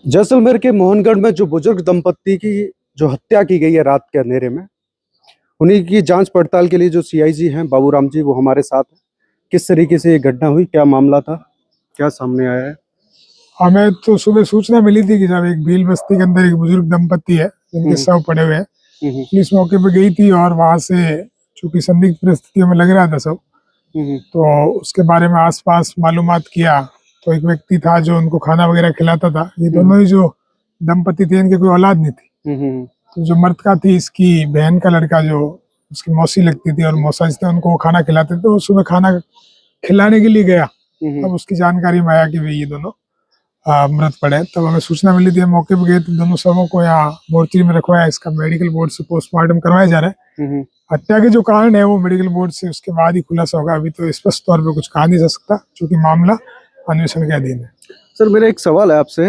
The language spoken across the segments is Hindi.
जैसलमेर के मोहनगढ़ में जो बुजुर्ग दंपत्ति की जो हत्या की गई है रात के अंधेरे में, उन्हीं की जांच पड़ताल के लिए जो सीआईजी हैं बाबूराम जी, वो हमारे साथ हैं। किस तरीके से ये घटना हुई, क्या मामला था, क्या सामने आया है? हमें तो सुबह सूचना मिली थी कि जब एक भील बस्ती के अंदर एक बुजुर्ग दंपत्ति है जिनके शव पड़े हुए हैं। पुलिस मौके पे गई थी और वहां से चूंकि संदिग्ध परिस्थितियों में लग रहा था सब, तो उसके बारे में आसपास मालूमात किया। तो एक व्यक्ति था जो उनको खाना वगैरह खिलाता था। ये दोनों ही जो दंपति थे इनके कोई औलाद नहीं थी। तो जो मृतका थी इसकी बहन का लड़का जो उसकी मौसी लगती थी और मौसा थे उनको वो खाना खिलाते थे। तो सुबह खाना खिलाने के लिए गया, तब उसकी जानकारी में आया कि भाई ये दोनों मृत पड़े। तब हमें सूचना मिली थी, हम मौके पर गए तो दोनों शवों को यहाँ मोर्चरी में रखवाया। इसका मेडिकल बोर्ड से पोस्टमार्टम करवाया जा रहा है। हत्या के जो कारण है वो मेडिकल बोर्ड से उसके बाद ही खुलासा होगा। अभी तो स्पष्ट तौर पे कुछ कहा नहीं जा सकता क्योंकि मामला अन्वेषण के अधीन है। सर, मेरा एक सवाल है आपसे।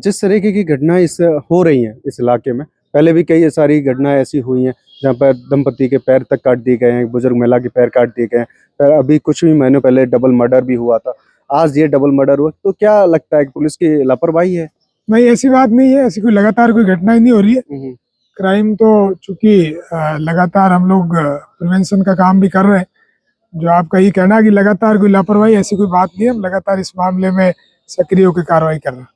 जिस तरीके की घटनाएं इस हो रही हैं इस इलाके में, पहले भी कई सारी घटनाएं ऐसी हुई हैं जहाँ पर दंपति के पैर तक काट दिए गए हैं, बुजुर्ग महिला के पैर काट दिए गए हैं। अभी कुछ ही महीनों पहले डबल मर्डर भी हुआ था, आज ये डबल मर्डर हुआ। तो क्या लगता है कि पुलिस की लापरवाही है? नहीं, ऐसी बात नहीं है। ऐसी कोई लगातार कोई घटना ही नहीं हो रही है। क्राइम तो चूंकि लगातार हम लोग प्रिवेंशन का काम भी कर रहे हैं। जो आपका ये कहना है कि लगातार कोई लापरवाही, ऐसी कोई बात नहीं है। हम लगातार इस मामले में सक्रिय होकर कार्रवाई कर रहे हैं।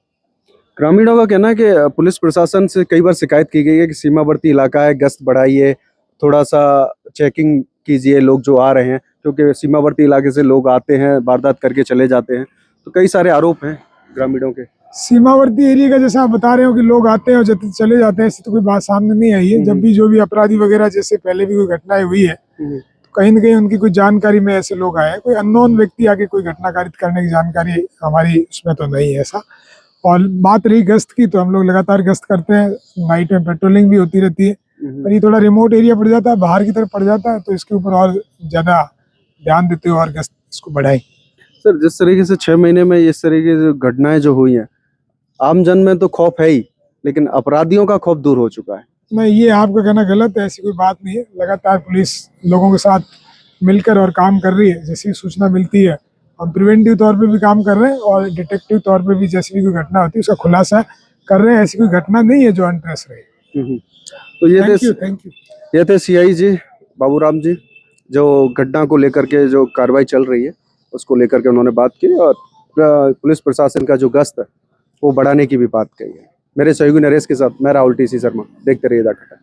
ग्रामीणों का कहना है कि पुलिस प्रशासन से कई बार शिकायत की गई है कि सीमावर्ती इलाका है, गश्त बढ़ाइए, थोड़ा सा चेकिंग कीजिए लोग जो आ रहे हैं, क्योंकि सीमावर्ती इलाके से लोग आते हैं, वारदात करके चले जाते हैं। तो कई सारे आरोप हैं ग्रामीणों के। सीमावर्ती एरिया का जैसा आप बता रहे हो कि लोग आते हैं और चले जाते हैं, ऐसी तो कोई बात सामने नहीं आई है। जब भी जो भी अपराधी वगैरह जैसे पहले भी कोई घटनाएं हुई है तो कहीं न कहीं उनकी कोई जानकारी में ऐसे लोग आए हैं। कोई अननोन व्यक्ति आके कोई घटना कारित करने की जानकारी हमारी उसमें तो नहीं है ऐसा। और बात रही गश्त की, तो हम लोग लगातार गश्त करते हैं। नाइट में पेट्रोलिंग भी होती रहती है। पर ये थोड़ा रिमोट एरिया पड़ जाता है, बाहर की तरफ पड़ जाता है, तो इसके ऊपर और ज्यादा ध्यान देते हुए और गश्त इसको बढ़ाएं। सर, जिस तरीके से 6 महीने में इस तरीके की घटनाएं जो हुई हैं, आम जन में तो खौफ है ही, लेकिन अपराधियों का खौफ दूर हो चुका है। नहीं, ये आपका कहना गलत है। ऐसी कोई बात नहीं है। लगातार पुलिस लोगों के साथ मिलकर और काम कर रही है। जैसी सूचना मिलती है हम प्रिवेंटिव तौर पे भी काम कर रहे हैं और डिटेक्टिव तौर पे भी जैसी भी कोई घटना होती है उसका खुलासा कर रहे हैं। ऐसी कोई घटना नहीं है जो अनट्रेस रही। तो थैंक यू। ये थे सीआईजी बाबूराम जी, जो घटना को लेकर के जो कार्रवाई चल रही है उसको लेकर के उन्होंने बात की, और पुलिस प्रशासन का जो गश्त है वो बढ़ाने की भी बात कही है। मेरे सहयोगी नरेश के साथ मैं राहुल टी.सी. शर्मा। देखते रहिए द घटा।